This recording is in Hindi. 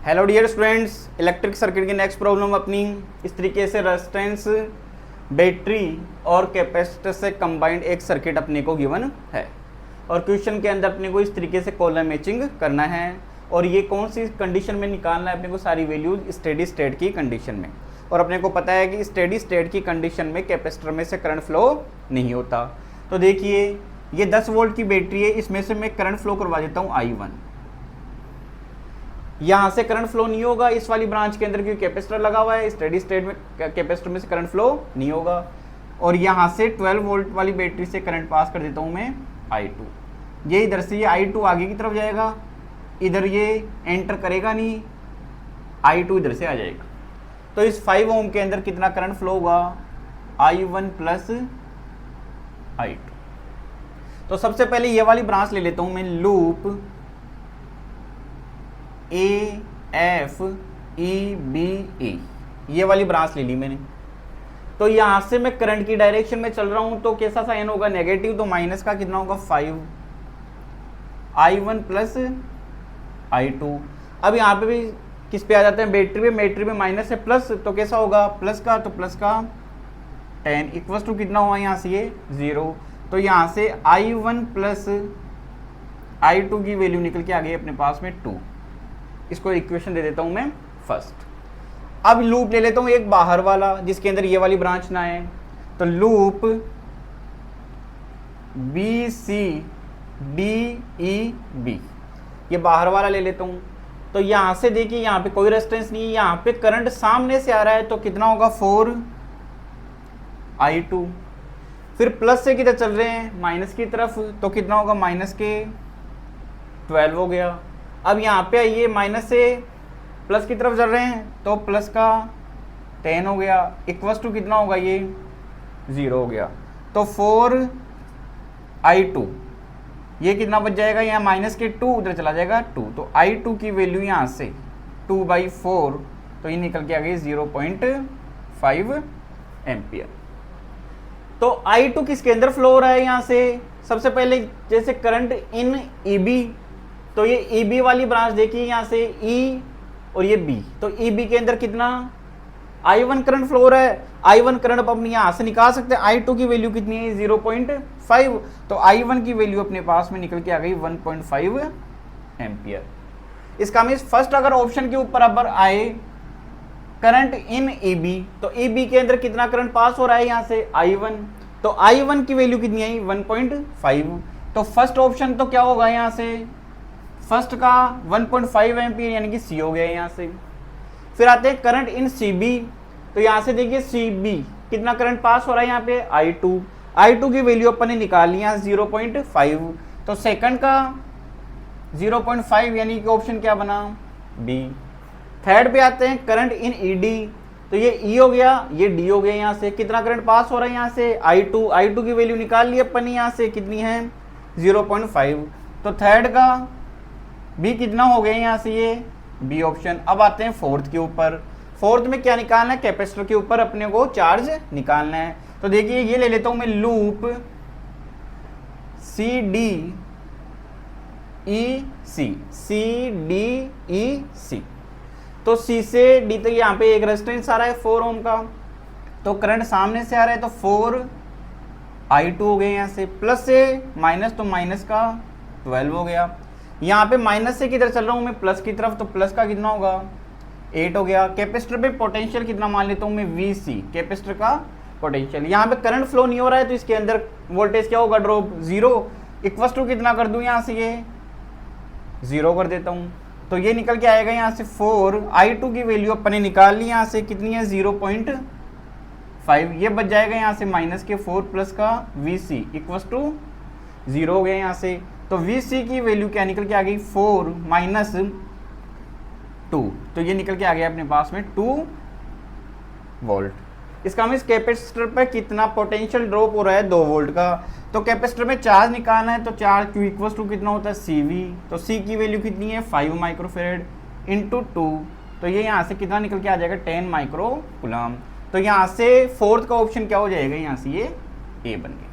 Hello dear students, electric circuit की नेक्स्ट प्रॉब्लम अपनी इस तरीके से रेजिस्टेंस, बैटरी और कैपेसिटर से कंबाइंड एक सर्किट अपने को गिवन है और क्वेश्चन के अंदर अपने को इस तरीके से कॉलम मैचिंग करना है और ये कौन सी कंडीशन में निकालना है अपने को, सारी वैल्यूज स्टेडी स्टेट की कंडीशन में। और अपने को पता है कि स्टेडी स्टेट की कंडीशन में कैपेसिटर में से करंट फ्लो नहीं होता। तो देखिए ये 10 वोल्ट की बैटरी है, इसमें से मैं करंट फ्लो करवा देता हूँ I1। यहाँ से करंट फ्लो नहीं होगा इस वाली ब्रांच के अंदर क्योंकि कैपेसिटर लगा हुआ है, स्टेडी स्टेट में कैपेसिटर में से करंट फ्लो नहीं होगा। और यहाँ से 12 वोल्ट वाली बैटरी से करंट पास कर देता हूँ मैं I2। ये इधर से ये I2 आगे की तरफ जाएगा, इधर ये एंटर करेगा नहीं, I2 इधर से आ जाएगा। तो इस 5 ओम के अंदर कितना करंट फ्लो होगा, I1 प्लस I2। तो सबसे पहले ये वाली ब्रांच ले लेता हूँ मैं, लूप AFEBE, ये वाली ब्रांच ले ली मैंने। तो यहां से मैं करंट की डायरेक्शन में चल रहा हूं तो कैसा साइन होगा, नेगेटिव, तो माइनस का कितना होगा 5 I1 प्लस I2। अब यहाँ पे भी किस पे आ जाते हैं, बैटरी में माइनस है प्लस, तो कैसा होगा प्लस का, तो प्लस का 10 इक्वल टू कितना हुआ यहाँ से ये 0। तो यहाँ से I1 प्लस I2 की वैल्यू निकल के आ गई अपने पास में 2। इसको इक्वेशन दे देता हूं मैं फर्स्ट। अब लूप ले लेता हूं एक बाहर वाला जिसके अंदर ये वाली ब्रांच ना है, तो लूप BCDEB, ये बाहर वाला ले लेता हूं। तो यहां से देखिए यहाँ पे कोई रेजिस्टेंस नहीं है, यहाँ पे करंट सामने से आ रहा है तो कितना होगा 4 I2। फिर प्लस से किधर चल रहे हैं, माइनस की तरफ, तो कितना होगा माइनस के 12 हो गया। अब यहाँ पे आइए माइनस से प्लस की तरफ चल रहे हैं तो प्लस का 10 हो गया, इक्वल्स टू कितना होगा ये 0 हो गया। तो 4 I2, ये कितना बच जाएगा, यहाँ माइनस के 2 उधर चला जाएगा 2, तो I2 की वैल्यू यहाँ से 2/4, तो ये निकल के आ गई 0.5 एम्पियर। तो I2 किसके अंदर फ्लो हो रहा है, यहाँ से सबसे पहले जैसे करंट इन EB, तो ये EB वाली ब्रांच देखिए यहाँ से E और ये B, तो EB के अंदर कितना I1 करंट फ्लो हो रहा है। I1 करंट अपने यहाँ से निकाल सकते हैं, I2 की वैल्यू कितनी है 0.5, तो I1 की वैल्यू अपने पास में निकल के आ गई 1.5 एम्पियर। इसका मीन्स फर्स्ट अगर ऑप्शन के ऊपर अगर आए करंट इन EB, तो EB के अंदर कितना करंट पास हो रहा है यहाँ से I1, तो I1 की वैल्यू कितनी आई 1.5। तो फर्स्ट ऑप्शन तो क्या होगा यहाँ से, फर्स्ट का 1.5 एम्पियर यानी कि C हो गया यहाँ से। फिर आते हैं करंट इन CB, तो यहाँ से देखिए CB कितना करंट पास हो रहा है यहाँ पे I2 की वैल्यू अपन ने निकाल लिया 0.5, तो सेकंड का 0.5 यानी कि ऑप्शन क्या बना B। थर्ड पे आते हैं करंट इन ED, तो ये E हो गया, ये D हो गया। यहाँ से कितना करंट पास हो रहा है यहाँ से I2 की वैल्यू निकाल ली अपन यहाँ से कितनी है 0.5, तो थर्ड का B कितना हो गया यहाँ से ये B ऑप्शन। अब आते हैं फोर्थ के ऊपर, फोर्थ में क्या निकालना है, कैपेसिटर के ऊपर अपने को चार्ज निकालना है। तो देखिए ये ले लेता हूं मैं लूप CDEC, तो C से D तक यहाँ पे एक रेजिस्टेंस आ रहा है 4 ओम का, तो करंट सामने से आ रहा है तो 4 I2 हो गया यहाँ से, प्लस से माइनस, तो माइनस का 12 हो गया। यहाँ पे माइनस से किधर चल रहा हूँ मैं प्लस की तरफ, तो प्लस का कितना होगा 8 हो गया। कैपेसिटर पे पोटेंशियल कितना मान लेता हूँ मैं VC, कैपेसिटर का पोटेंशियल। यहाँ पे करंट फ्लो नहीं हो रहा है तो इसके अंदर वोल्टेज क्या होगा ड्रॉप 0, इक्वल टू कितना कर दूँ यहाँ से ये 0 कर देता हूँ, तो ये निकल के आएगा यहाँ से 4 I2 की वैल्यू अपन ने निकाल ली यहाँ से कितनी है 0.5, ये बच जाएगा यहाँ से माइनस के 4 प्लस का VC इक्वल टू 0 हो गया यहाँ से। तो VC की वैल्यू क्या निकल के आ गई 4 माइनस 2, तो ये निकल के आ गया अपने पास में 2 वोल्ट। इसका मीन्स कैपेसिटर पर कितना पोटेंशियल ड्रॉप हो रहा है 2 वोल्ट का। तो कैपेसिटर में चार्ज निकालना है, तो चार्ज Q इक्वल टू कितना होता है CV, तो C की वैल्यू कितनी है 5 माइक्रोफेरेड इंटू 2, तो ये यहाँ से कितना निकल के आ जाएगा 10 माइक्रो कूलम। तो यहाँ से फोर्थ का ऑप्शन क्या हो जाएगा, यहाँ से ये A बन गया।